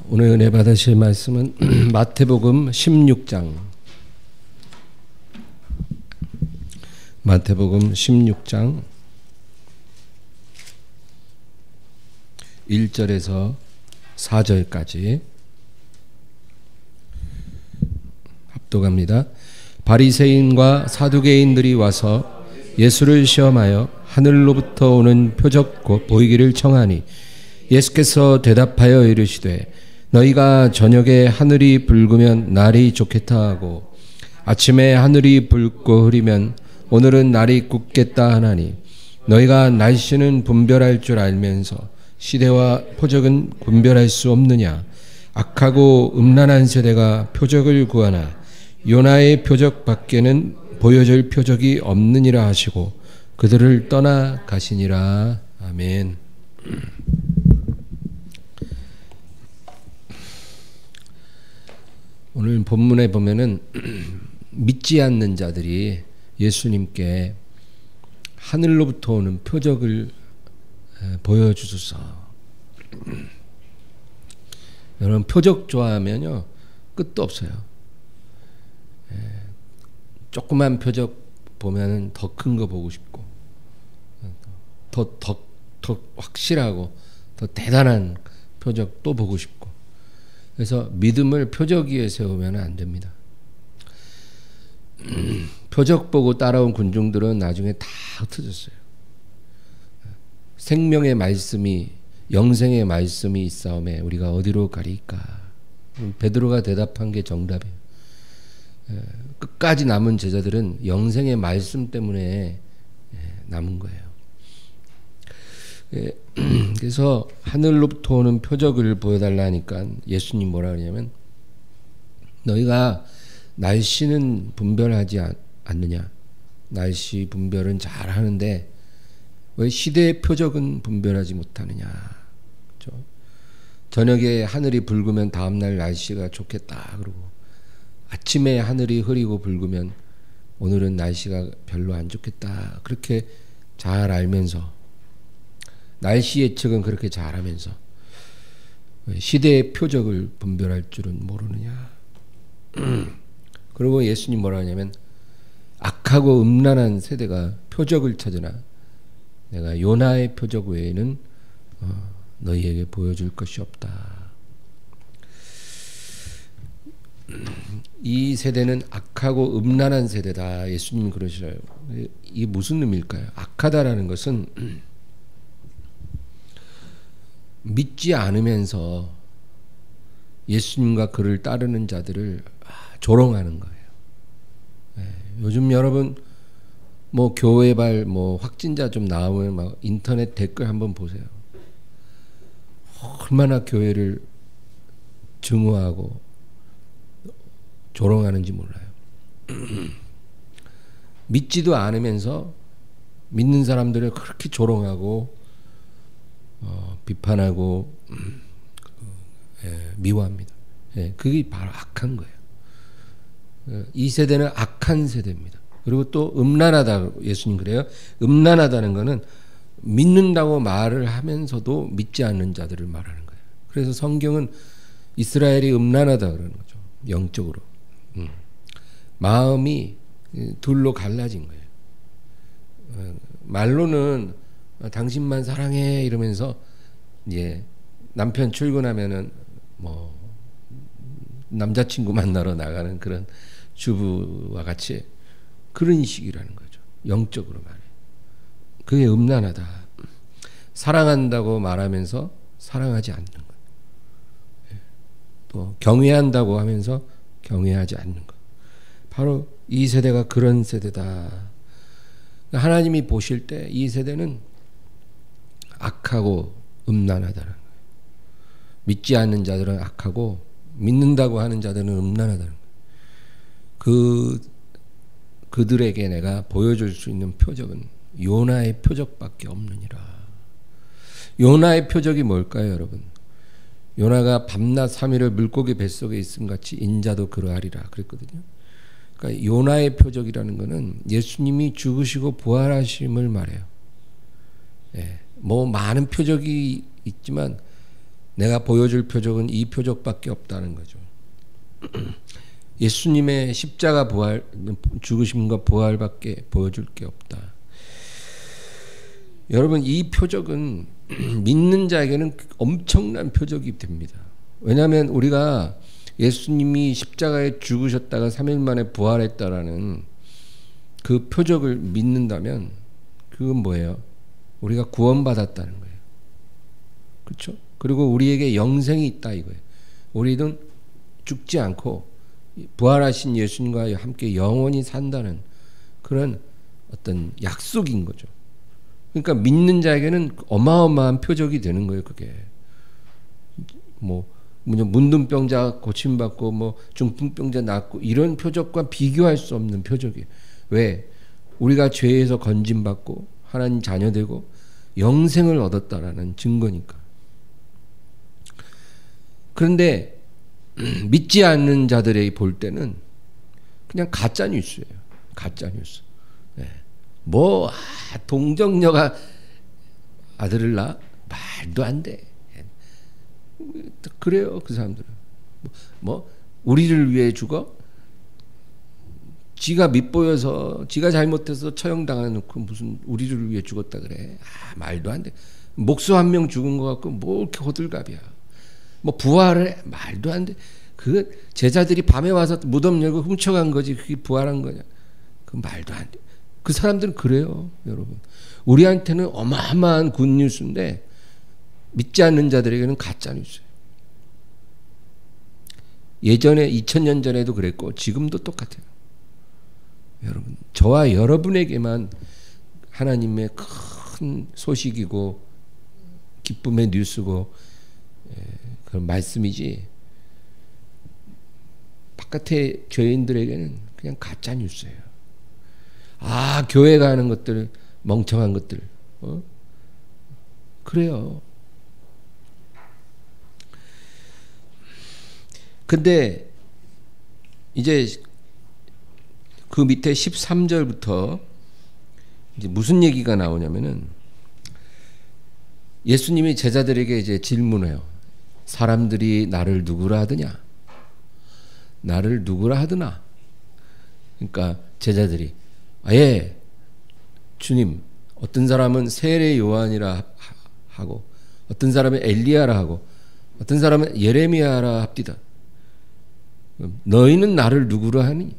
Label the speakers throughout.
Speaker 1: 오늘 은혜 받으실 말씀은 마태복음 16장 마태복음 16장 1절에서 4절까지 합독합니다. 바리새인과 사두개인들이 와서 예수를 시험하여 하늘로부터 오는 표적 곧 보이기를 청하니 예수께서 대답하여 이르시되 너희가 저녁에 하늘이 붉으면 날이 좋겠다 하고 아침에 하늘이 붉고 흐리면 오늘은 날이 굳겠다 하나니 너희가 날씨는 분별할 줄 알면서 시대와 표적은 분별할 수 없느냐. 악하고 음란한 세대가 표적을 구하나 요나의 표적 밖에는 보여줄 표적이 없느니라 하시고 그들을 떠나 가시니라. 아멘. 오늘 본문에 보면은 믿지 않는 자들이 예수님께 하늘로부터 오는 표적을 보여주소서. 여러분 표적 좋아하면요 끝도 없어요. 조그만 표적 보면은 더 큰 거 보고 싶고 더 확실하고 더 대단한 표적 또 보고 싶고. 그래서 믿음을 표적 위에 세우면 안 됩니다. 표적 보고 따라온 군중들은 나중에 다 흩어졌어요. 생명의 말씀이 영생의 말씀이 있사오매 우리가 어디로 가리까. 베드로가 대답한 게 정답이에요. 끝까지 남은 제자들은 영생의 말씀 때문에 남은 거예요. 그래서 하늘로부터 오는 표적을 보여달라 하니까 예수님 뭐라 그러냐면 너희가 날씨는 분별하지 않느냐. 날씨 분별은 잘 하는데 왜 시대의 표적은 분별하지 못하느냐. 그렇죠? 저녁에 하늘이 붉으면 다음날 날씨가 좋겠다 그러고 아침에 하늘이 흐리고 붉으면 오늘은 날씨가 별로 안 좋겠다 그렇게 잘 알면서 날씨 예측은 그렇게 잘하면서 시대의 표적을 분별할 줄은 모르느냐. 그리고 예수님 뭐라 하냐면 악하고 음란한 세대가 표적을 찾으나 내가 요나의 표적 외에는 너희에게 보여줄 것이 없다. 이 세대는 악하고 음란한 세대다. 예수님 그러시라요. 이게 무슨 의미일까요? 악하다라는 것은 믿지 않으면서 예수님과 그를 따르는 자들을 조롱하는 거예요. 요즘 여러분 뭐 교회발 뭐 확진자 좀 나오면 막 인터넷 댓글 한번 보세요. 얼마나 교회를 증오하고 조롱하는지 몰라요. 믿지도 않으면서 믿는 사람들을 그렇게 조롱하고 비판하고 미워합니다. 그게 바로 악한 거예요. 이 세대는 악한 세대입니다. 그리고 또 음란하다. 예수님 그래요. 음란하다는 거는 믿는다고 말을 하면서도 믿지 않는 자들을 말하는 거예요. 그래서 성경은 이스라엘이 음란하다 그러는 거죠. 영적으로. 마음이 둘로 갈라진 거예요. 말로는 당신만 사랑해 이러면서 이제 남편 출근하면은 뭐 남자친구 만나러 나가는 그런 주부와 같이 그런 식이라는 거죠. 영적으로 말해. 그게 음란하다. 사랑한다고 말하면서 사랑하지 않는 것. 또 경외한다고 하면서 경외하지 않는 것. 바로 이 세대가 그런 세대다. 하나님이 보실 때 이 세대는 악하고 음란하다는 거예요. 믿지 않는 자들은 악하고 믿는다고 하는 자들은 음란하다는 거예요. 그들에게 내가 보여줄 수 있는 표적은 요나의 표적밖에 없느니라. 요나의 표적이 뭘까요, 여러분? 요나가 밤낮 3일을 물고기 뱃속에 있음 같이 인자도 그러하리라 그랬거든요. 그러니까 요나의 표적이라는 것은 예수님이 죽으시고 부활하심을 말해요. 뭐 많은 표적이 있지만 내가 보여줄 표적은 이 표적밖에 없다는 거죠. 예수님의 십자가 부활, 죽으심과 부활밖에 보여줄 게 없다. 여러분, 이 표적은 믿는 자에게는 엄청난 표적이 됩니다. 왜냐하면 우리가 예수님이 십자가에 죽으셨다가 3일 만에 부활했다라는 그 표적을 믿는다면 그건 뭐예요? 우리가 구원받았다는 거예요. 그렇죠? 그리고 우리에게 영생이 있다 이거예요. 우리는 죽지 않고 부활하신 예수님과 함께 영원히 산다는 그런 어떤 약속인 거죠. 그러니까 믿는 자에게는 어마어마한 표적이 되는 거예요. 그게 뭐 문둥병자 고침받고 뭐 중풍병자 낫고 이런 표적과 비교할 수 없는 표적이에요. 왜? 우리가 죄에서 건짐받고 하나님 자녀되고 영생을 얻었다라는 증거니까. 그런데 믿지 않는 자들이 볼 때는 그냥 가짜 뉴스예요. 가짜 뉴스. 네. 동정녀가 아들을 낳아? 말도 안 돼. 그래요, 그 사람들은. 우리를 위해 죽어? 지가 밉보여서, 지가 잘못해서 처형당해놓고 무슨 우리를 위해 죽었다 그래? 말도 안 돼. 목수 한 명 죽은 것 같고 뭐 이렇게 호들갑이야. 부활을 해? 말도 안 돼. 그 제자들이 밤에 와서 무덤 열고 훔쳐간 거지 그게 부활한 거냐? 그 말도 안 돼. 그 사람들은 그래요, 여러분. 우리한테는 어마어마한 굿뉴스인데 믿지 않는 자들에게는 가짜 뉴스예요. 예전에 2000년 전에도 그랬고 지금도 똑같아요. 여러분, 저와 여러분에게만 하나님의 큰 소식이고 기쁨의 뉴스고 그런 말씀이지 바깥의 교인들에게는 그냥 가짜 뉴스예요. 교회 가는 것들 멍청한 것들 그래요. 근데 이제 그 밑에 13절부터 이제 무슨 얘기가 나오냐면은 예수님이 제자들에게 이제 질문해요. 사람들이 나를 누구라 하더냐? 나를 누구라 하더나? 그러니까 제자들이 예, 주님, 어떤 사람은 세례 요한이라 하고 어떤 사람은 엘리야라 하고 어떤 사람은 예레미야라 합디다. 너희는 나를 누구라 하니?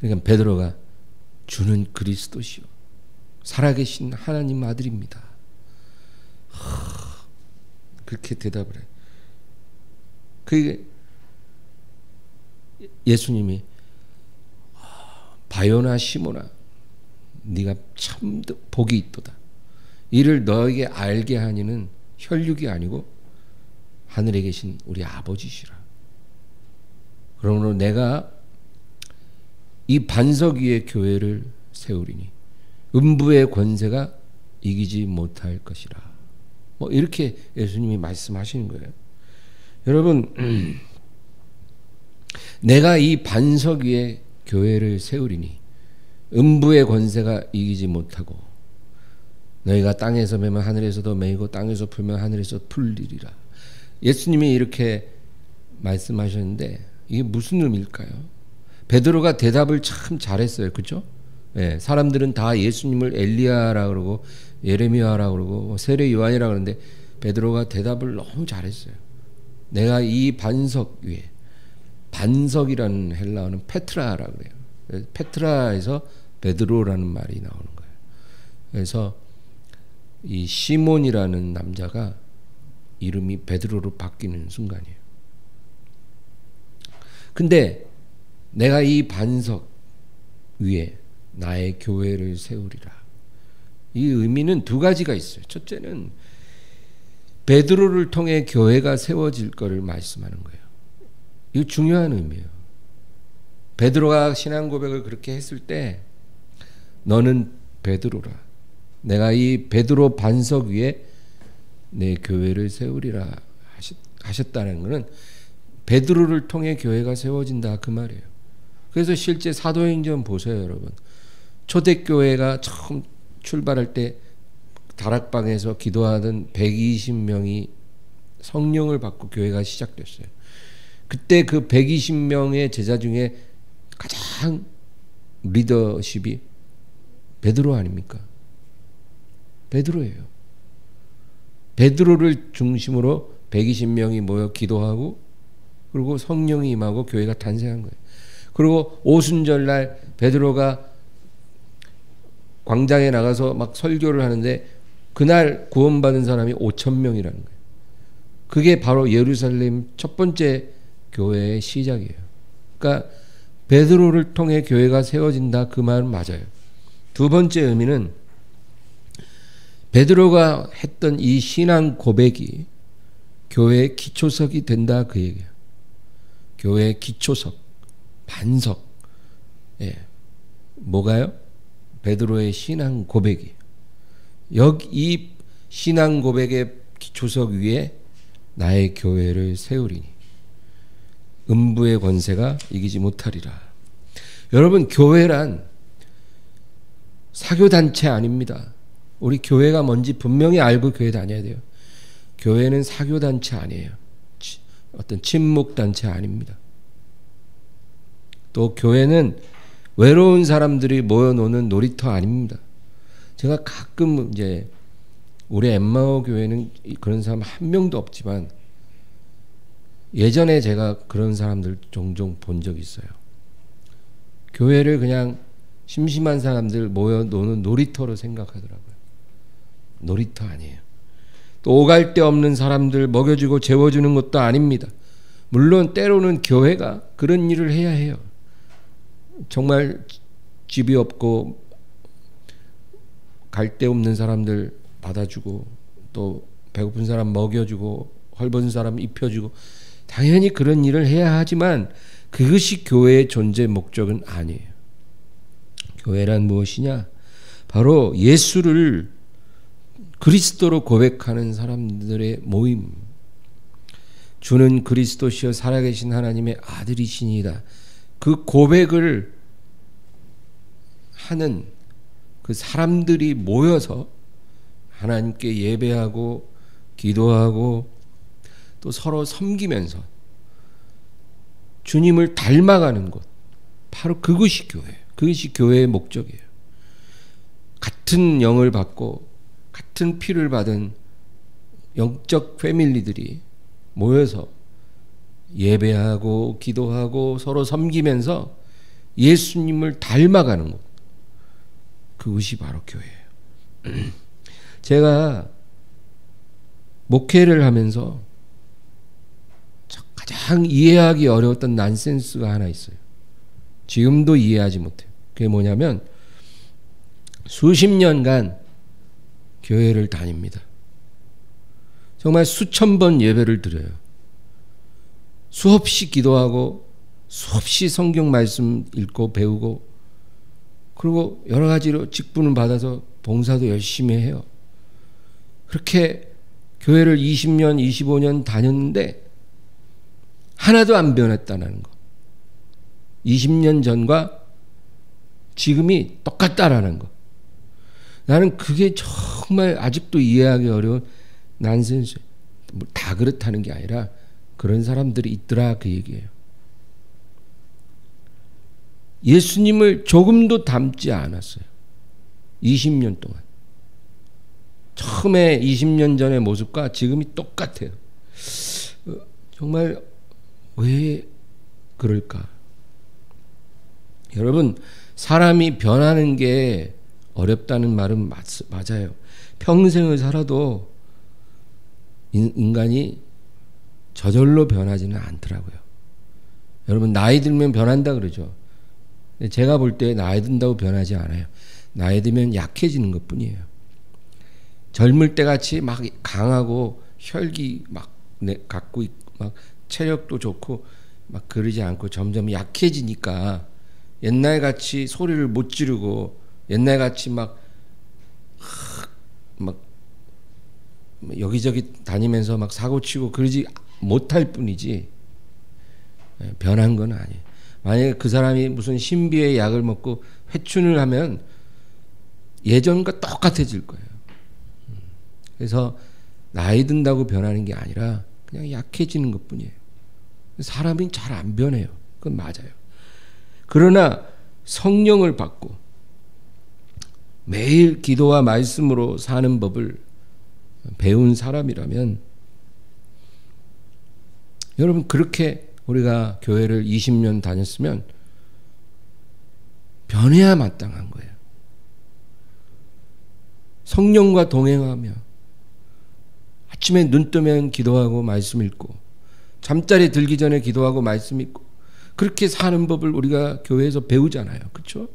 Speaker 1: 그러니까 베드로가 주는 그리스도시요 살아계신 하나님 아들입니다. 그렇게 대답을 해. 그게 예수님이 바요나 시모나 네가 참 복이 있도다. 이를 너에게 알게 하니는 혈육이 아니고 하늘에 계신 우리 아버지시라. 그러므로 내가 이 반석 위에 교회를 세우리니 음부의 권세가 이기지 못할 것이라. 이렇게 예수님이 말씀하시는 거예요. 여러분, 내가 이 반석 위에 교회를 세우리니 음부의 권세가 이기지 못하고 너희가 땅에서 매면 하늘에서도 매이고 땅에서 풀면 하늘에서 풀리리라. 예수님이 이렇게 말씀하셨는데 이게 무슨 의미일까요? 베드로가 대답을 참 잘했어요. 그렇죠? 예, 사람들은 다 예수님을 엘리야라 그러고 예레미야라 그러고 세례 요한이라 그러는데 베드로가 대답을 너무 잘했어요. 내가 이 반석 위에, 반석이라는 헬라어는 페트라라 그래요. 페트라에서 베드로라는 말이 나오는 거예요. 그래서 이 시몬이라는 남자가 이름이 베드로로 바뀌는 순간이에요. 근데 내가 이 반석 위에 나의 교회를 세우리라. 이 의미는 두 가지가 있어요. 첫째는 베드로를 통해 교회가 세워질 것을 말씀하는 거예요. 이거 중요한 의미예요. 베드로가 신앙 고백을 그렇게 했을 때 너는 베드로라. 내가 이 베드로 반석 위에 내 교회를 세우리라 하셨다는 것은 베드로를 통해 교회가 세워진다 그 말이에요. 그래서 실제 사도행전 보세요, 여러분. 초대교회가 처음 출발할 때 다락방에서 기도하던 120명이 성령을 받고 교회가 시작됐어요. 그때 그 120명의 제자 중에 가장 리더십이 베드로 아닙니까? 베드로예요. 베드로를 중심으로 120명이 모여 기도하고 그리고 성령이 임하고 교회가 탄생한 거예요. 그리고 오순절날 베드로가 광장에 나가서 막 설교를 하는데 그날 구원받은 사람이 5,000명이라는 거예요. 그게 바로 예루살렘 첫 번째 교회의 시작이에요. 그러니까 베드로를 통해 교회가 세워진다, 그 말은 맞아요. 두 번째 의미는 베드로가 했던 이 신앙 고백이 교회의 기초석이 된다, 그 얘기예요. 교회의 기초석, 반석. 예. 뭐가요? 베드로의 신앙 고백이. 여기 이 신앙 고백의 기초석 위에 나의 교회를 세우리니 음부의 권세가 이기지 못하리라. 여러분, 교회란 사교단체 아닙니다. 우리 교회가 뭔지 분명히 알고 교회 다녀야 돼요. 교회는 사교단체 아니에요. 어떤 친목단체 아닙니다. 또 교회는 외로운 사람들이 모여노는 놀이터 아닙니다. 제가 가끔 이제 우리 엠마오 교회는 그런 사람 한 명도 없지만 예전에 제가 그런 사람들 종종 본 적이 있어요. 교회를 그냥 심심한 사람들 모여 노는 놀이터로 생각하더라고요. 놀이터 아니에요. 또 오갈 데 없는 사람들 먹여주고 재워주는 것도 아닙니다. 물론 때로는 교회가 그런 일을 해야 해요. 정말 집이 없고 갈 데 없는 사람들 받아주고 또 배고픈 사람 먹여주고 헐벗은 사람 입혀주고 당연히 그런 일을 해야 하지만 그것이 교회의 존재 목적은 아니에요. 교회란 무엇이냐? 바로 예수를 그리스도로 고백하는 사람들의 모임. 주는 그리스도시여 살아계신 하나님의 아들이시니이다. 그 고백을 하는 그 사람들이 모여서 하나님께 예배하고 기도하고 또 서로 섬기면서 주님을 닮아가는 것, 바로 그것이 교회예요. 그것이 교회의 목적이에요. 같은 영을 받고 같은 피를 받은 영적 패밀리들이 모여서 예배하고 기도하고 서로 섬기면서 예수님을 닮아가는 것, 그것이 바로 교회예요. 제가 목회를 하면서 가장 이해하기 어려웠던 난센스가 하나 있어요. 지금도 이해하지 못해요. 그게 뭐냐면 수십 년간 교회를 다닙니다. 정말 수천 번 예배를 드려요. 수없이 기도하고 수없이 성경 말씀 읽고 배우고 그리고 여러 가지로 직분을 받아서 봉사도 열심히 해요. 그렇게 교회를 20년, 25년 다녔는데 하나도 안 변했다는 거. 20년 전과 지금이 똑같다라는 거. 나는 그게 정말 아직도 이해하기 어려운 난센스. 다 그렇다는 게 아니라 그런 사람들이 있더라, 그 얘기예요. 예수님을 조금도 닮지 않았어요. 20년 동안. 처음에 20년 전의 모습과 지금이 똑같아요. 정말 왜 그럴까? 여러분, 사람이 변하는 게 어렵다는 말은 맞아요. 평생을 살아도 인간이 저절로 변하지는 않더라고요. 여러분, 나이 들면 변한다 그러죠. 제가 볼 때 나이 든다고 변하지 않아요. 나이 들면 약해지는 것뿐이에요. 젊을 때 같이 막 강하고 혈기 막 갖고 막 체력도 좋고 막 그러지 않고 점점 약해지니까 옛날 같이 소리를 못 지르고 옛날 같이 막 여기저기 다니면서 막 사고치고 그러지 못할 뿐이지 변한 건 아니에요. 만약에 그 사람이 무슨 신비의 약을 먹고 회춘을 하면 예전과 똑같아질 거예요. 그래서 나이 든다고 변하는 게 아니라 그냥 약해지는 것뿐이에요. 사람이 잘 안 변해요. 그건 맞아요. 그러나 성령을 받고 매일 기도와 말씀으로 사는 법을 배운 사람이라면, 여러분 그렇게 우리가 교회를 20년 다녔으면 변해야 마땅한 거예요. 성령과 동행하며 아침에 눈 뜨면 기도하고 말씀 읽고, 잠자리 들기 전에 기도하고 말씀 읽고, 그렇게 사는 법을 우리가 교회에서 배우잖아요. 그렇죠?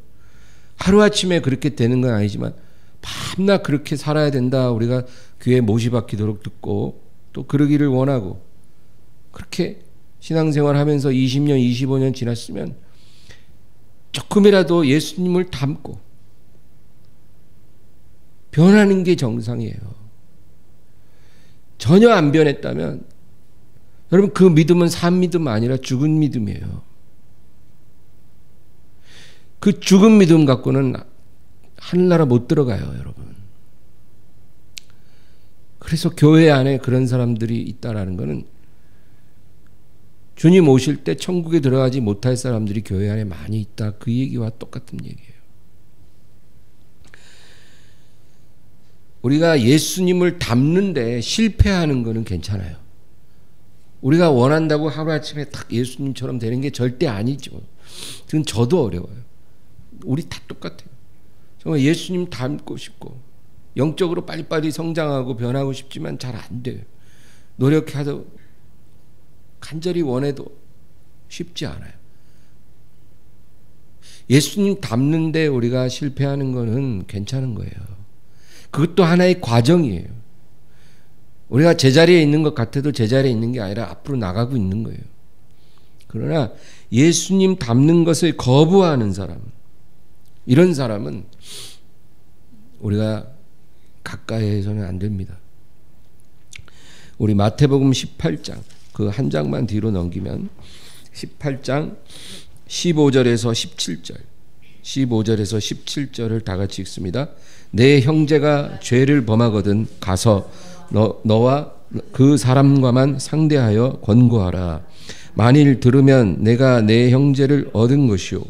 Speaker 1: 하루아침에 그렇게 되는 건 아니지만 밤낮 그렇게 살아야 된다. 우리가 귀에 못이 박히도록 듣고 또 그러기를 원하고, 그렇게 신앙생활하면서 20년, 25년 지났으면 조금이라도 예수님을 닮고 변하는 게 정상이에요. 전혀 안 변했다면 여러분 그 믿음은 산 믿음 아니라 죽은 믿음이에요. 그 죽은 믿음 갖고는 하늘나라 못 들어가요, 여러분. 그래서 교회 안에 그런 사람들이 있다라는 것은 주님 오실 때 천국에 들어가지 못할 사람들이 교회 안에 많이 있다, 그 얘기와 똑같은 얘기예요. 우리가 예수님을 닮는데 실패하는 것은 괜찮아요. 우리가 원한다고 하루아침에 딱 예수님처럼 되는 게 절대 아니죠. 그건 저도 어려워요. 우리 다 똑같아요. 정말 예수님 닮고 싶고 영적으로 빨리빨리 성장하고 변하고 싶지만 잘 안 돼요. 노력해도 간절히 원해도 쉽지 않아요. 예수님 닮는데 우리가 실패하는 거는 괜찮은 거예요. 그것도 하나의 과정이에요. 우리가 제자리에 있는 것 같아도 제자리에 있는 게 아니라 앞으로 나가고 있는 거예요. 그러나 예수님 닮는 것을 거부하는 사람, 이런 사람은 우리가 가까이 해서는 안 됩니다. 우리 마태복음 18장 그 한 장만 뒤로 넘기면 18장 15절에서 17절 15절에서 17절을 다 같이 읽습니다. 내 형제가 죄를 범하거든 가서 너와 그 사람과만 상대하여 권고하라. 만일 들으면 내가 내 형제를 얻은 것이요,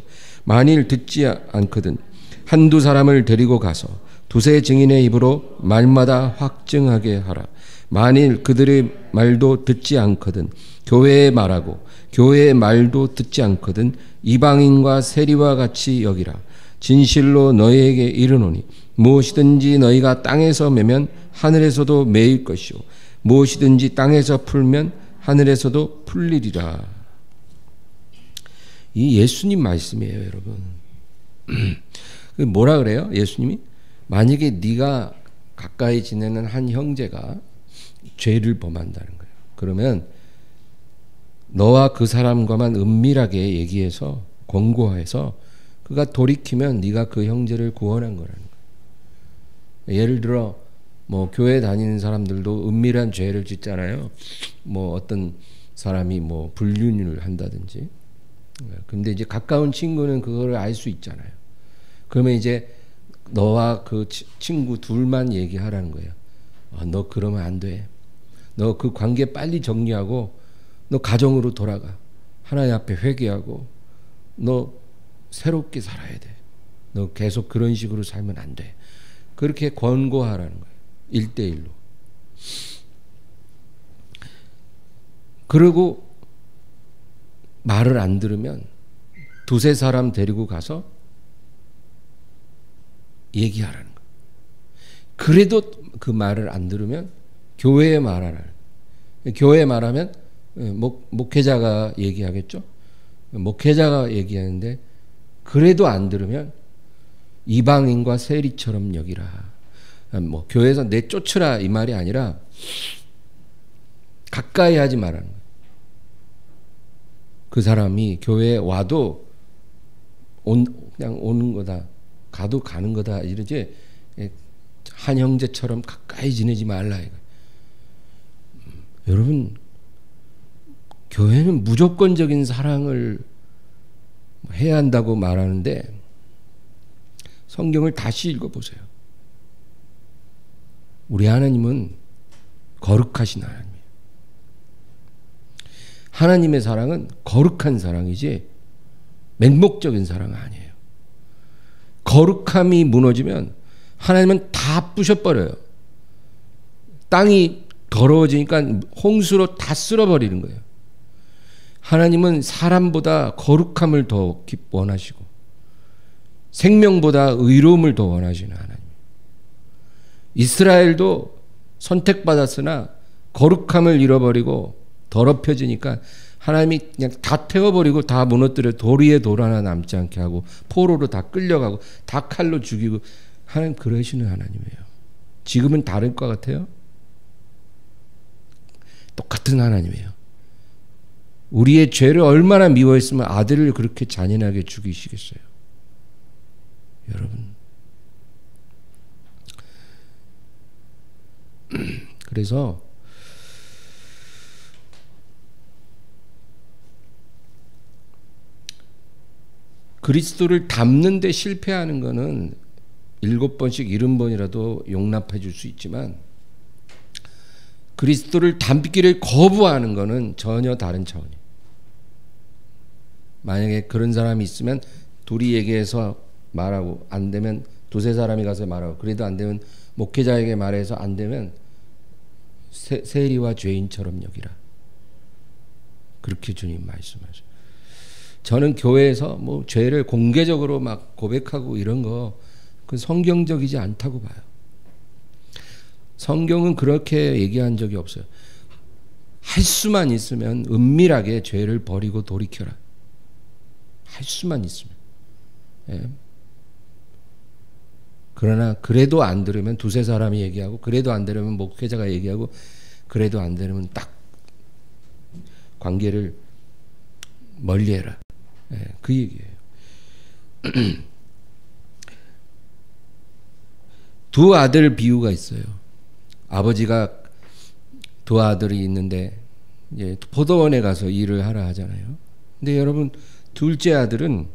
Speaker 1: 만일 듣지 않거든 한두 사람을 데리고 가서 두세 증인의 입으로 말마다 확증하게 하라. 만일 그들의 말도 듣지 않거든 교회에 말하고 교회의 말도 듣지 않거든 이방인과 세리와 같이 여기라. 진실로 너희에게 이르노니 무엇이든지 너희가 땅에서 매면 하늘에서도 매일 것이요, 무엇이든지 땅에서 풀면 하늘에서도 풀리리라. 이 예수님 말씀이에요, 여러분. 뭐라 그래요? 예수님이 만약에 네가 가까이 지내는 한 형제가 죄를 범한다는 거예요. 그러면 너와 그 사람과만 은밀하게 얘기해서 권고해서 그가 돌이키면 네가 그 형제를 구원한 거라는 거예요. 예를 들어 뭐 교회 다니는 사람들도 은밀한 죄를 짓잖아요. 뭐 어떤 사람이 뭐 불륜을 한다든지. 근데 이제 가까운 친구는 그거를 알 수 있잖아요. 그러면 이제 너와 그 친구 둘만 얘기하라는 거예요. 너 그러면 안 돼. 너 그 관계 빨리 정리하고 너 가정으로 돌아가. 하나님 앞에 회개하고 너 새롭게 살아야 돼. 너 계속 그런 식으로 살면 안 돼. 그렇게 권고하라는 거예요. 1대1로. 그리고 말을 안 들으면 두세 사람 데리고 가서 얘기하라는 거예요. 그래도 그 말을 안 들으면 교회에 말하라는 거예요. 교회에 말하면 목회자가 얘기하겠죠. 목회자가 얘기하는데 그래도 안 들으면 이방인과 세리처럼 여기라. 뭐 교회에서 내쫓으라 이 말이 아니라 가까이 하지 말라는 거예요. 그 사람이 교회에 와도 그냥 오는 거다, 가도 가는 거다 이러지 한 형제처럼 가까이 지내지 말라 이거. 여러분, 교회는 무조건적인 사랑을 해야 한다고 말하는데 성경을 다시 읽어보세요. 우리 하나님은 거룩하신 하나님이에요. 하나님의 사랑은 거룩한 사랑이지 맹목적인 사랑은 아니에요. 거룩함이 무너지면 하나님은 다 부셔버려요. 땅이 더러워지니까 홍수로 다 쓸어버리는 거예요. 하나님은 사람보다 거룩함을 더 원하시고 생명보다 의로움을 더 원하시는 하나님. 이스라엘도 선택받았으나 거룩함을 잃어버리고 더럽혀지니까 하나님이 그냥 다 태워버리고 다 무너뜨려 돌 위에 돌 하나 남지 않게 하고 포로로 다 끌려가고 다 칼로 죽이고 하나님 그러시는 하나님이에요. 지금은 다를 것 같아요? 똑같은 하나님이에요. 우리의 죄를 얼마나 미워했으면 아들을 그렇게 잔인하게 죽이시겠어요? 여러분. 그래서 그리스도를 닮는 데 실패하는 것은 7번씩 70번이라도 용납해 줄 수 있지만 그리스도를 닮기를 거부하는 것은 전혀 다른 차원이에요. 만약에 그런 사람이 있으면 둘이 얘기해서 말하고 안 되면 두세 사람이 가서 말하고 그래도 안 되면 목회자에게 말해서 안 되면 세리와 죄인처럼 여기라. 그렇게 주님 말씀하셔요. 저는 교회에서 뭐 죄를 공개적으로 막 고백하고 이런 거 그 성경적이지 않다고 봐요. 성경은 그렇게 얘기한 적이 없어요. 할 수만 있으면 은밀하게 죄를 버리고 돌이켜라. 할 수만 있으면. 예. 그러나 그래도 안 들으면 두세 사람이 얘기하고 그래도 안 들으면 목회자가 얘기하고 그래도 안 들으면 딱 관계를 멀리해라. 예, 그 얘기예요. 두 아들 비유가 있어요. 아버지가 두 아들이 있는데 이제 포도원에 가서 일을 하라 하잖아요. 근데 여러분 둘째 아들은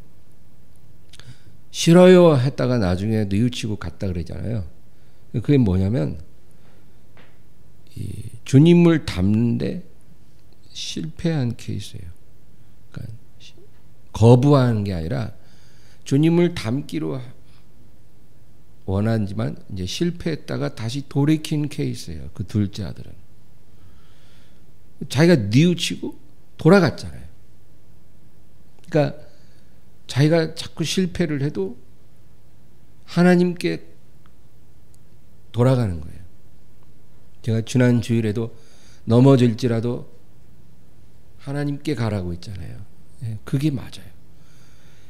Speaker 1: 싫어요 했다가 나중에 뉘우치고 갔다 그러잖아요. 그게 뭐냐면 주님을 닮는데 실패한 케이스예요. 그러니까 거부하는 게 아니라 주님을 닮기로 원하지만 이제 실패했다가 다시 돌이킨 케이스예요. 그 둘째 아들은 자기가 뉘우치고 돌아갔잖아요. 그러니까 자기가 자꾸 실패를 해도 하나님께 돌아가는 거예요. 제가 지난 주일에도 넘어질지라도 하나님께 가라고 했잖아요. 그게 맞아요.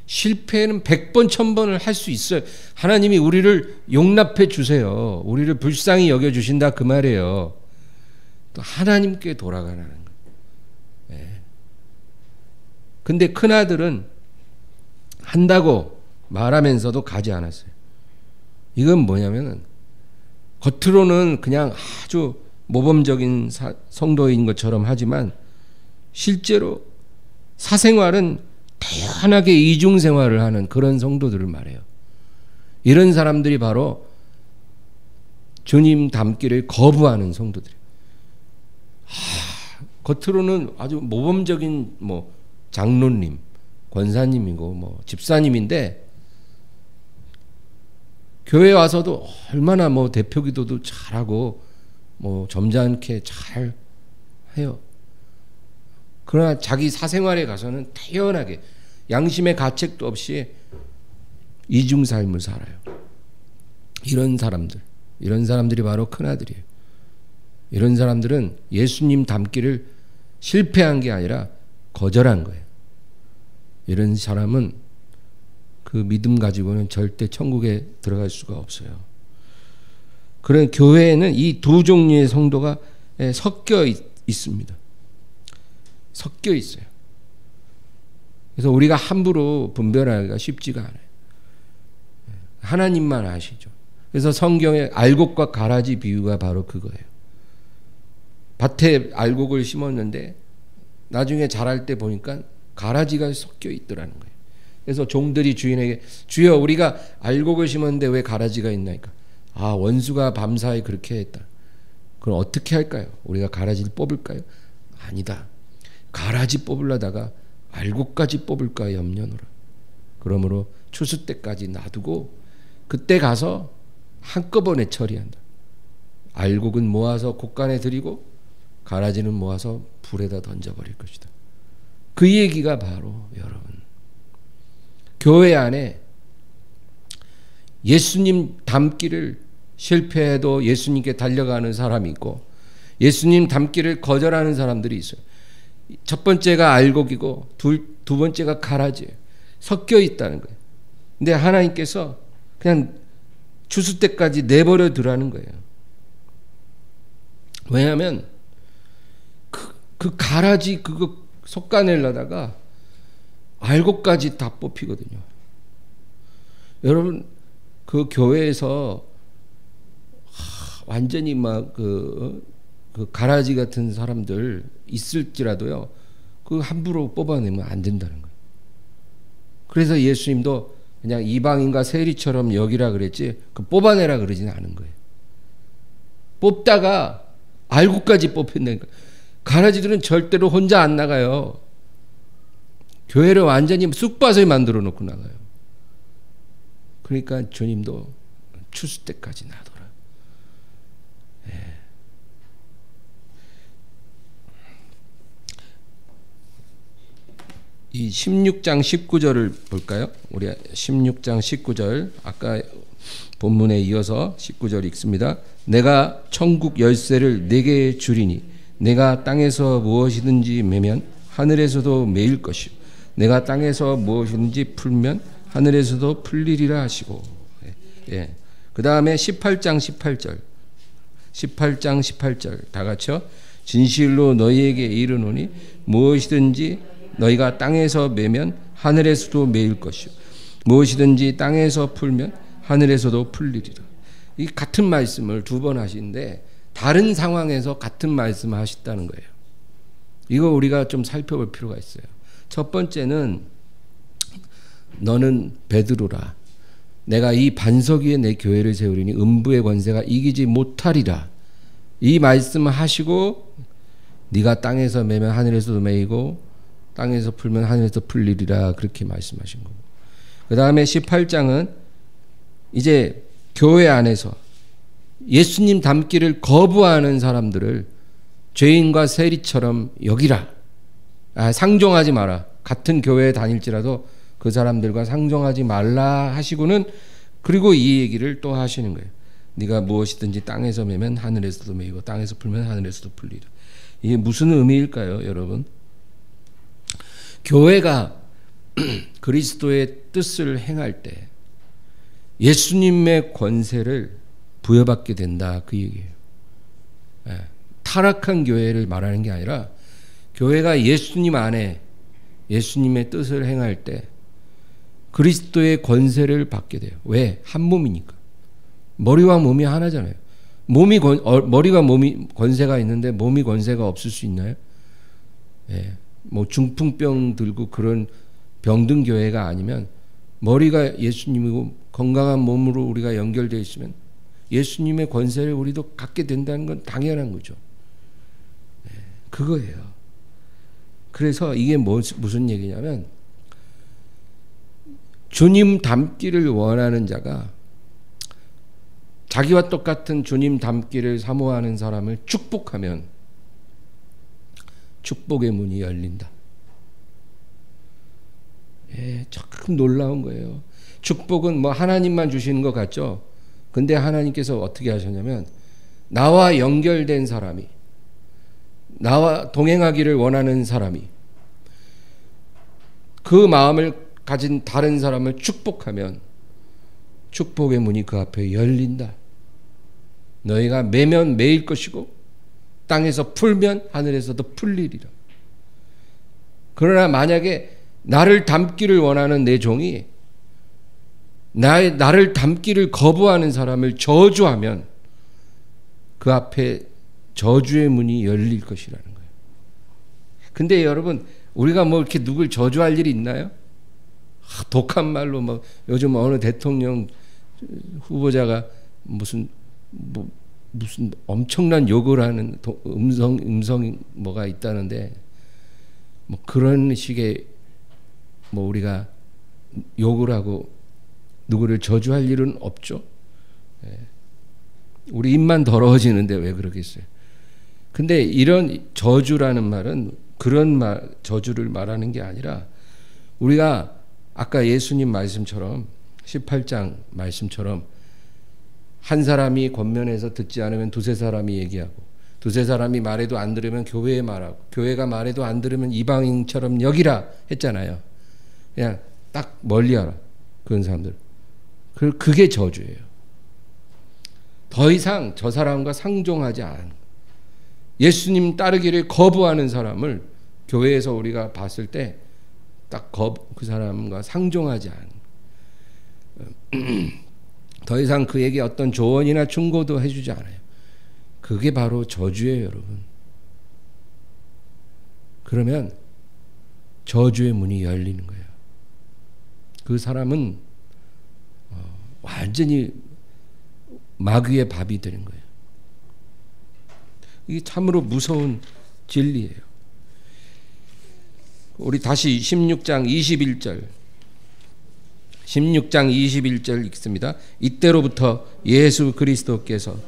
Speaker 1: 실패는 100번 1000번을 할 수 있어요. 하나님이 우리를 용납해 주세요. 우리를 불쌍히 여겨주신다 그 말이에요. 또 하나님께 돌아가라는 거예요. 근데 큰아들은 한다고 말하면서도 가지 않았어요. 이건 뭐냐면 겉으로는 그냥 아주 모범적인 성도인 것처럼 하지만 실제로 사생활은 태연하게 이중생활을 하는 그런 성도들을 말해요. 이런 사람들이 바로 주님 닮기를 거부하는 성도들이에요. 겉으로는 아주 모범적인 뭐 장로님, 권사님이고 뭐 집사님인데 교회 와서도 얼마나 뭐 대표 기도도 잘하고 뭐 점잖게 잘 해요. 그러나 자기 사생활에 가서는 태연하게 양심의 가책도 없이 이중 삶을 살아요. 이런 사람들이 바로 큰아들이에요. 이런 사람들은 예수님 닮기를 실패한 게 아니라 거절한 거예요. 이런 사람은 그 믿음 가지고는 절대 천국에 들어갈 수가 없어요. 그런 교회에는 이 두 종류의 성도가 섞여 있습니다. 섞여 있어요. 그래서 우리가 함부로 분별하기가 쉽지가 않아요. 하나님만 아시죠. 그래서 성경의 알곡과 가라지 비유가 바로 그거예요. 밭에 알곡을 심었는데 나중에 자랄 때 보니까 가라지가 섞여 있더라는 거예요. 그래서 종들이 주인에게 주여 우리가 알곡을 심었는데 왜 가라지가 있나이까? 아 원수가 밤사이 그렇게 했다. 그럼 어떻게 할까요? 우리가 가라지를 뽑을까요? 아니다. 가라지 뽑으려다가 알곡까지 뽑을까 염려노라. 그러므로 추수 때까지 놔두고 그때 가서 한꺼번에 처리한다. 알곡은 모아서 곡간에 들이고 가라지는 모아서 불에다 던져버릴 것이다. 그 얘기가 바로 여러분, 교회 안에 예수님 닮기를 실패해도 예수님께 달려가는 사람이 있고 예수님 닮기를 거절하는 사람들이 있어요. 첫 번째가 알곡이고 두 번째가 가라지예요. 섞여 있다는 거예요. 근데 하나님께서 그냥 추수 때까지 내버려 두라는 거예요. 왜냐하면 그 가라지 그거 솎아내려다가 알곡까지 다 뽑히거든요. 여러분 그 교회에서 완전히 막 그 가라지 같은 사람들 있을지라도요, 그 함부로 뽑아내면 안 된다는 거예요. 그래서 예수님도 그냥 이방인과 세리처럼 여기라 그랬지 그 뽑아내라 그러지는 않은 거예요. 뽑다가 알곡까지 뽑힌다니까. 가라지들은 절대로 혼자 안 나가요. 교회를 완전히 쑥밭을 만들어 놓고 나가요. 그러니까 주님도 추수 때까지 놔둬라. 예. 이 16장 19절을 볼까요? 우리 16장 19절 아까 본문에 이어서 19절 읽습니다. 내가 천국 열쇠를 네게 주리니 내가 땅에서 무엇이든지 매면 하늘에서도 매일 것이요 내가 땅에서 무엇이든지 풀면 하늘에서도 풀리리라 하시고. 예. 그 다음에 18장 18절 다 같이요. 진실로 너희에게 이르노니 무엇이든지 너희가 땅에서 매면 하늘에서도 매일 것이요 무엇이든지 땅에서 풀면 하늘에서도 풀리리라. 이 같은 말씀을 두 번 하시는데 다른 상황에서 같은 말씀을 하셨다는 거예요. 이거 우리가 좀 살펴볼 필요가 있어요. 첫 번째는 너는 베드로라. 내가 이 반석 위에 내 교회를 세우리니 음부의 권세가 이기지 못하리라. 이 말씀을 하시고 네가 땅에서 매면 하늘에서도 매이고 땅에서 풀면 하늘에서 풀리리라 그렇게 말씀하신 거고. 그 다음에 18장은 이제 교회 안에서 예수님 닮기를 거부하는 사람들을 죄인과 세리처럼 여기라. 상종하지 마라. 같은 교회에 다닐지라도 그 사람들과 상종하지 말라 하시고는 그리고 이 얘기를 또 하시는 거예요. 네가 무엇이든지 땅에서 매면 하늘에서도 매이고 땅에서 풀면 하늘에서도 풀리라. 이게 무슨 의미일까요, 여러분? 교회가 그리스도의 뜻을 행할 때 예수님의 권세를 부여받게 된다 그 얘기예요. 타락한 교회를 말하는 게 아니라 교회가 예수님 안에 예수님의 뜻을 행할 때 그리스도의 권세를 받게 돼요. 왜? 한 몸이니까. 머리와 몸이 하나잖아요. 머리가 몸이 권세가 있는데 몸이 권세가 없을 수 있나요? 예. 뭐 중풍병 들고 그런 병든 교회가 아니면 머리가 예수님이고 건강한 몸으로 우리가 연결되어 있으면 예수님의 권세를 우리도 갖게 된다는 건 당연한 거죠. 예. 그거예요. 그래서 이게 무슨 얘기냐면 주님 닮기를 원하는 자가 자기와 똑같은 주님 닮기를 사모하는 사람을 축복하면 축복의 문이 열린다. 예, 참 놀라운 거예요. 축복은 뭐 하나님만 주시는 것 같죠? 근데 하나님께서 어떻게 하셨냐면 나와 연결된 사람이 나와 동행하기를 원하는 사람이 그 마음을 가진 다른 사람을 축복하면 축복의 문이 그 앞에 열린다. 너희가 매면 매일 것이고 땅에서 풀면 하늘에서도 풀리리라. 그러나 만약에 나를 닮기를 원하는 내 종이 나를 닮기를 거부하는 사람을 저주하면 그 앞에 저주의 문이 열릴 것이라는 거예요. 근데 여러분 우리가 뭐 이렇게 누굴 저주할 일이 있나요? 독한 말로 막 요즘 어느 대통령 후보자가 무슨 엄청난 욕을 하는 음성 뭐가 있다는데 뭐 그런 식의 뭐 우리가 욕을 하고 누구를 저주할 일은 없죠. 우리 입만 더러워지는데 왜 그러겠어요. 근데 이런 저주라는 말은 그런 저주를 말하는 게 아니라 우리가 아까 예수님 말씀처럼 18장 말씀처럼 한 사람이 권면해서 듣지 않으면 두세 사람이 얘기하고 두세 사람이 말해도 안 들으면 교회에 말하고 교회가 말해도 안 들으면 이방인처럼 여기라 했잖아요. 그냥 딱 멀리하라 그런 사람들. 그게 저주예요. 더 이상 저 사람과 상종하지 않은 예수님 따르기를 거부하는 사람을 교회에서 우리가 봤을 때 딱 그 사람과 상종하지 않은 더 이상 그에게 어떤 조언이나 충고도 해주지 않아요. 그게 바로 저주예요, 여러분. 그러면 저주의 문이 열리는 거예요. 그 사람은 완전히 마귀의 밥이 되는 거예요. 이게 참으로 무서운 진리예요. 우리 다시 16장 21절 16장 21절 읽습니다. 이때로부터 예수 그리스도께서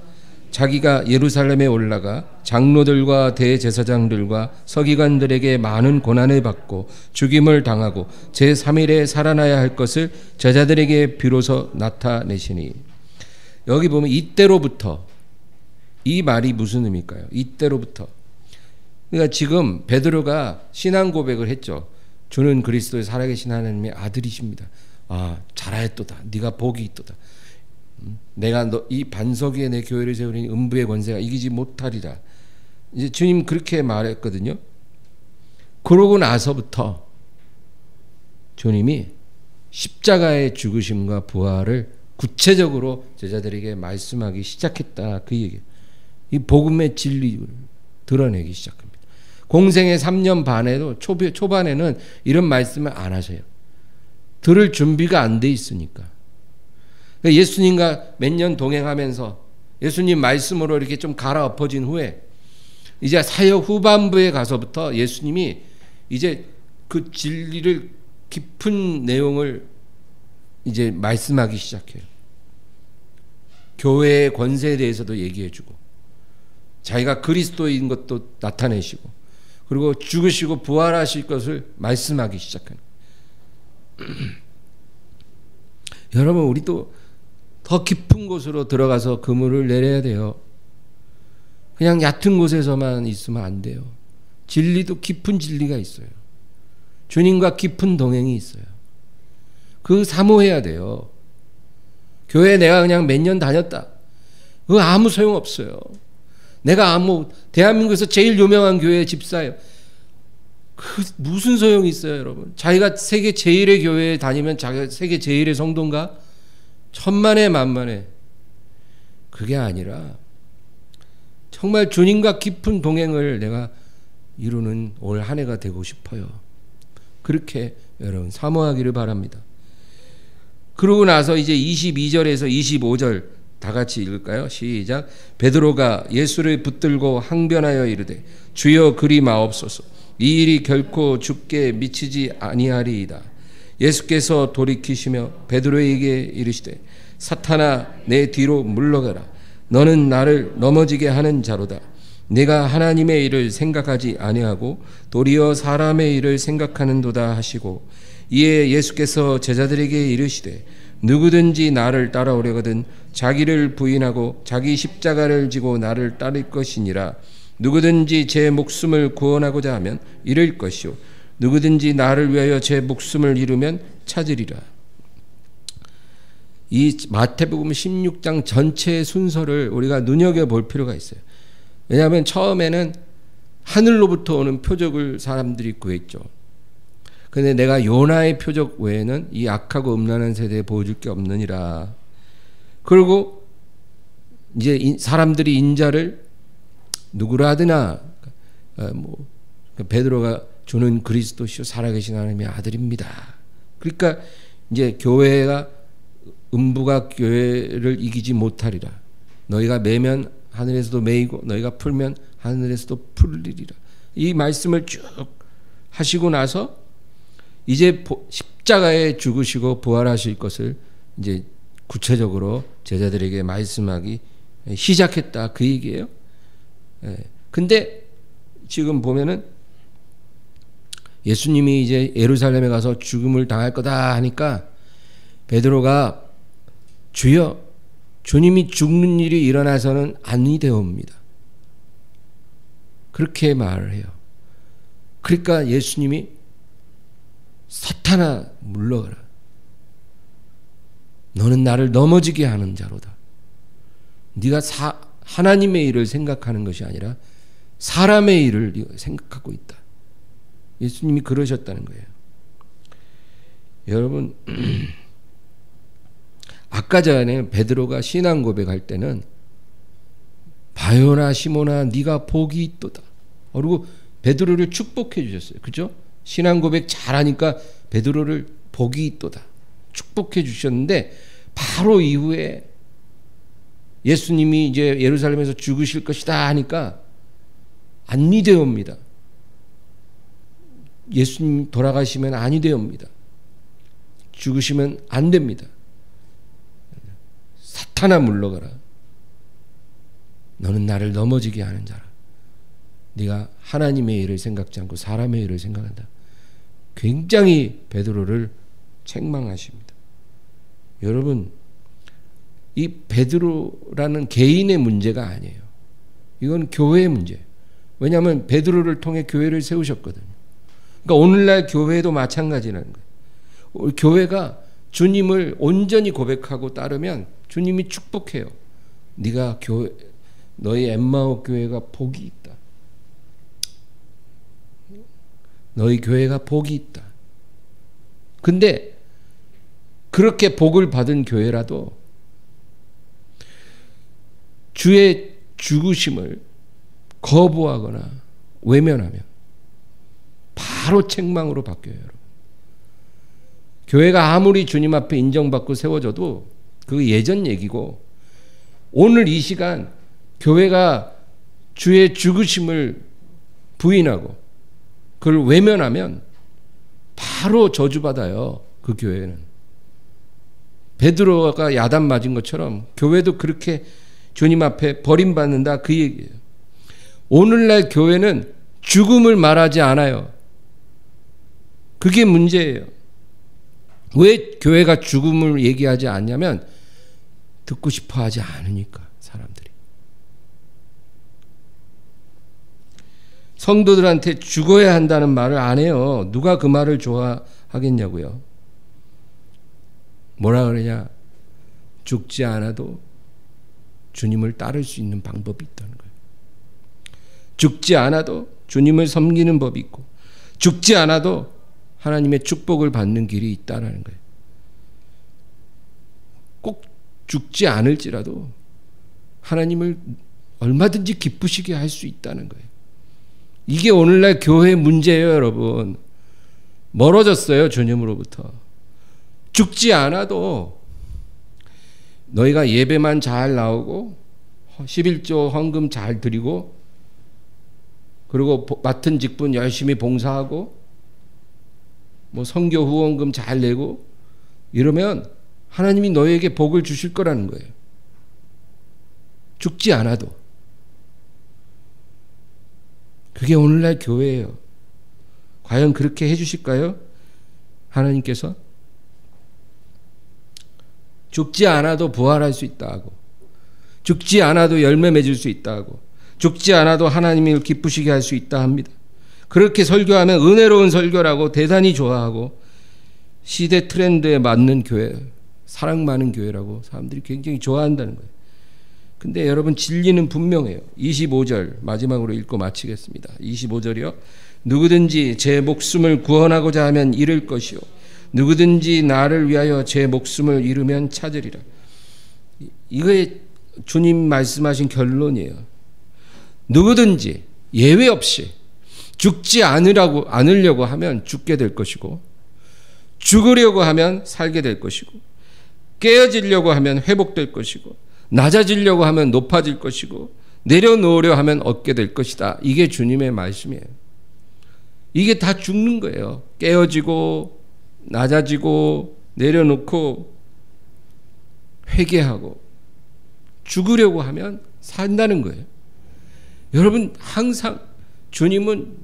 Speaker 1: 자기가 예루살렘에 올라가 장로들과 대제사장들과 서기관들에게 많은 고난을 받고 죽임을 당하고 제3일에 살아나야 할 것을 제자들에게 비로소 나타내시니. 여기 보면 이때로부터, 이 말이 무슨 의미일까요? 이때로부터. 그러니까 지금 베드로가 신앙 고백을 했죠. 주는 그리스도의 살아계신 하나님의 아들이십니다. 아, 잘하였도다. 네가 복이 있도다. 내가 이 반석 위에 내 교회를 세우니 음부의 권세가 이기지 못하리라. 이제 주님 그렇게 말했거든요. 그러고 나서부터 주님이 십자가의 죽으심과 부활을 구체적으로 제자들에게 말씀하기 시작했다. 그 얘기. 이 복음의 진리를 드러내기 시작합니다. 공생의 3년 반에도 초반에는 이런 말씀을 안 하세요. 들을 준비가 안 돼 있으니까. 예수님과 몇 년 동행하면서 예수님 말씀으로 이렇게 좀 갈아엎어진 후에 이제 사역 후반부에 가서부터 예수님이 이제 그 진리를 깊은 내용을 이제 말씀하기 시작해요. 교회의 권세에 대해서도 얘기해주고 자기가 그리스도인 것도 나타내시고 그리고 죽으시고 부활하실 것을 말씀하기 시작하는 여러분 우리도 더 깊은 곳으로 들어가서 그물을 내려야 돼요. 그냥 얕은 곳에서만 있으면 안 돼요. 진리도 깊은 진리가 있어요. 주님과 깊은 동행이 있어요. 그거 사모해야 돼요. 교회 내가 그냥 몇 년 다녔다. 그거 아무 소용없어요. 내가 대한민국에서 제일 유명한 교회 집사예요. 그 무슨 소용이 있어요, 여러분? 자기가 세계 제일의 교회에 다니면 자기가 세계 제일의 성도인가? 천만에 만만에. 그게 아니라 정말 주님과 깊은 동행을 내가 이루는 올 한 해가 되고 싶어요. 그렇게 여러분 사모하기를 바랍니다. 그러고 나서 이제 22절에서 25절 다 같이 읽을까요? 시작. 베드로가 예수를 붙들고 항변하여 이르되 주여 그리 마옵소서. 이 일이 결코 주께 미치지 아니하리이다. 예수께서 돌이키시며 베드로에게 이르시되 사탄아 내 뒤로 물러가라. 너는 나를 넘어지게 하는 자로다. 내가 하나님의 일을 생각하지 아니하고 도리어 사람의 일을 생각하는도다 하시고 이에 예수께서 제자들에게 이르시되 누구든지 나를 따라오려거든 자기를 부인하고 자기 십자가를 지고 나를 따를 것이니라. 누구든지 제 목숨을 구원하고자 하면 잃을 것이요 누구든지 나를 위하여 제 목숨을 잃으면 찾으리라. 이 마태복음 16장 전체의 순서를 우리가 눈여겨볼 필요가 있어요. 왜냐하면 처음에는 하늘로부터 오는 표적을 사람들이 구했죠. 근데 내가 요나의 표적 외에는 이 악하고 음란한 세대에 보여줄 게 없느니라. 그리고 이제 사람들이 인자를 누구라 하드나 베드로가 주는 그리스도시요 살아계신 하나님의 아들입니다. 그러니까 이제 교회가 음부가 교회를 이기지 못하리라. 너희가 매면 하늘에서도 매이고 너희가 풀면 하늘에서도 풀리리라. 이 말씀을 쭉 하시고 나서 이제 십자가에 죽으시고 부활하실 것을 이제 구체적으로 제자들에게 말씀하기 시작했다, 그 얘기예요. 근데 지금 보면은 예수님이 이제 예루살렘에 가서 죽음을 당할 거다 하니까 베드로가 주여, 주님이 죽는 일이 일어나서는 아니 되옵니다. 그렇게 말을 해요. 그러니까 예수님이 사탄아 물러가라. 너는 나를 넘어지게 하는 자로다. 네가 하나님의 일을 생각하는 것이 아니라 사람의 일을 생각하고 있다. 예수님이 그러셨다는 거예요. 여러분, 아까 전에 베드로가 신앙 고백할 때는 바요나 시몬아 네가 복이 있도다. 그리고 베드로를 축복해 주셨어요. 그죠? 신앙 고백 잘하니까 베드로를 복이 있도다 축복해 주셨는데, 바로 이후에 예수님이 이제 예루살렘에서 죽으실 것이다 하니까 아니 되옵니다. 예수님 돌아가시면 아니 되옵니다. 죽으시면 안 됩니다. 사탄아 물러가라. 너는 나를 넘어지게 하는 자라. 네가 하나님의 일을 생각지 않고 사람의 일을 생각한다. 굉장히 베드로를 책망하십니다. 여러분, 이 베드로라는 개인의 문제가 아니에요. 이건 교회의 문제예요. 왜냐하면 베드로를 통해 교회를 세우셨거든요. 그러니까 오늘날 교회도 마찬가지라는 거예요. 교회가 주님을 온전히 고백하고 따르면 주님이 축복해요. 네가 너희 엠마오 교회가 복이 있다. 너희 교회가 복이 있다. 근데 그렇게 복을 받은 교회라도 주의 죽으심을 거부하거나 외면하면 바로 책망으로 바뀌어요. 여러분. 교회가 아무리 주님 앞에 인정받고 세워져도 그거 예전 얘기고, 오늘 이 시간 교회가 주의 죽으심을 부인하고 그걸 외면하면 바로 저주받아요. 그 교회는. 베드로가 야단 맞은 것처럼 교회도 그렇게 주님 앞에 버림받는다, 그 얘기예요. 오늘날 교회는 죽음을 말하지 않아요. 그게 문제예요. 왜 교회가 죽음을 얘기하지 않냐면 듣고 싶어 하지 않으니까, 사람들이. 성도들한테 죽어야 한다는 말을 안 해요. 누가 그 말을 좋아하겠냐고요. 뭐라 그러냐? 죽지 않아도 주님을 따를 수 있는 방법이 있다는 거예요. 죽지 않아도 주님을 섬기는 법이 있고, 죽지 않아도 하나님의 축복을 받는 길이 있다는 거예요. 꼭 죽지 않을지라도 하나님을 얼마든지 기쁘시게 할 수 있다는 거예요. 이게 오늘날 교회의 문제예요, 여러분. 멀어졌어요, 주님으로부터. 죽지 않아도 너희가 예배만 잘 나오고 11조 헌금 잘 드리고 그리고 맡은 직분 열심히 봉사하고 뭐 선교 후원금 잘 내고 이러면 하나님이 너희에게 복을 주실 거라는 거예요. 죽지 않아도. 그게 오늘날 교회예요. 과연 그렇게 해주실까요? 하나님께서? 죽지 않아도 부활할 수 있다고, 죽지 않아도 열매 맺을 수 있다고, 죽지 않아도 하나님을 기쁘시게 할 수 있다 합니다. 그렇게 설교하면 은혜로운 설교라고 대단히 좋아하고 시대 트렌드에 맞는 교회, 사랑 많은 교회라고 사람들이 굉장히 좋아한다는 거예요. 근데 여러분, 진리는 분명해요. 25절 마지막으로 읽고 마치겠습니다. 25절이요. 누구든지 제 목숨을 구원하고자 하면 잃을 것이요, 누구든지 나를 위하여 제 목숨을 잃으면 찾으리라. 이거에 주님 말씀하신 결론이에요. 누구든지 예외 없이 죽지 않으려고 하면 죽게 될 것이고, 죽으려고 하면 살게 될 것이고, 깨어지려고 하면 회복될 것이고, 낮아지려고 하면 높아질 것이고, 내려놓으려 하면 얻게 될 것이다. 이게 주님의 말씀이에요. 이게 다 죽는 거예요. 깨어지고 낮아지고 내려놓고 회개하고 죽으려고 하면 산다는 거예요. 여러분, 항상 주님은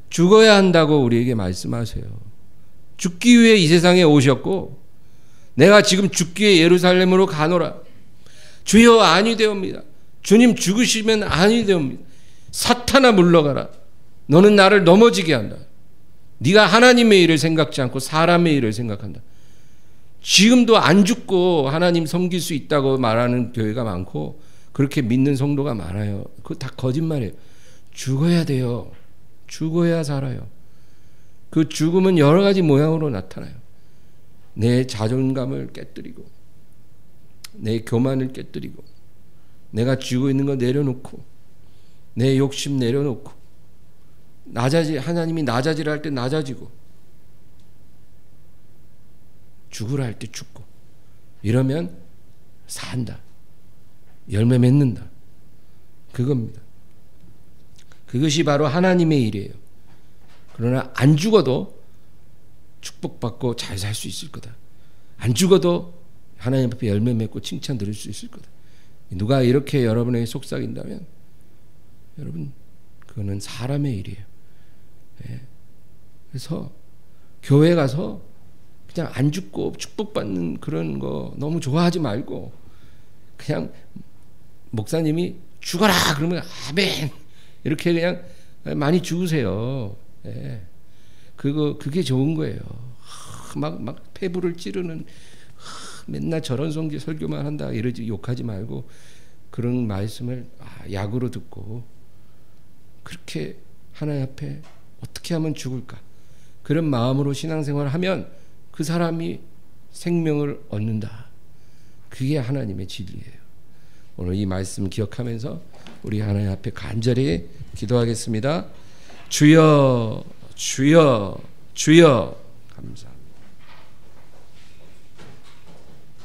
Speaker 1: 죽어야 한다고 우리에게 말씀하세요. 죽기 위해 이 세상에 오셨고, 내가 지금 죽기 위해 예루살렘으로 가노라. 주여, 아니 되옵니다. 주님 죽으시면 아니 되옵니다. 사탄아, 물러가라. 너는 나를 넘어지게 한다. 네가 하나님의 일을 생각지 않고 사람의 일을 생각한다. 지금도 안 죽고 하나님 섬길 수 있다고 말하는 교회가 많고 그렇게 믿는 성도가 많아요. 그거 다 거짓말이에요. 죽어야 돼요. 죽어야 살아요. 그 죽음은 여러 가지 모양으로 나타나요. 내 자존감을 깨뜨리고, 내 교만을 깨뜨리고, 내가 쥐고 있는 거 내려놓고, 내 욕심 내려놓고, 하나님이 낮아지라 할 때 낮아지고, 죽으라 할 때 죽고, 이러면 산다. 열매 맺는다. 그겁니다. 그것이 바로 하나님의 일이에요. 그러나 안 죽어도 축복받고 잘 살 수 있을 거다. 안 죽어도 하나님 앞에 열매 맺고 칭찬 들을 수 있을 거다. 누가 이렇게 여러분에게 속삭인다면 여러분, 그거는 사람의 일이에요. 네. 그래서 교회 가서 그냥 안 죽고 축복받는 그런 거 너무 좋아하지 말고, 그냥 목사님이 죽어라 그러면 아멘 이렇게 그냥 많이 죽으세요. 네. 그게 좋은 거예요. 막 폐부를 찌르는, 맨날 저런 설교만 한다 이러지, 욕하지 말고 그런 말씀을 약으로 듣고, 그렇게 하나님 앞에 어떻게 하면 죽을까, 그런 마음으로 신앙생활을 하면 그 사람이 생명을 얻는다. 그게 하나님의 진리예요. 오늘 이 말씀 기억하면서 우리 하나님 앞에 간절히 기도하겠습니다. 주여, 주여, 주여. 감사합니다.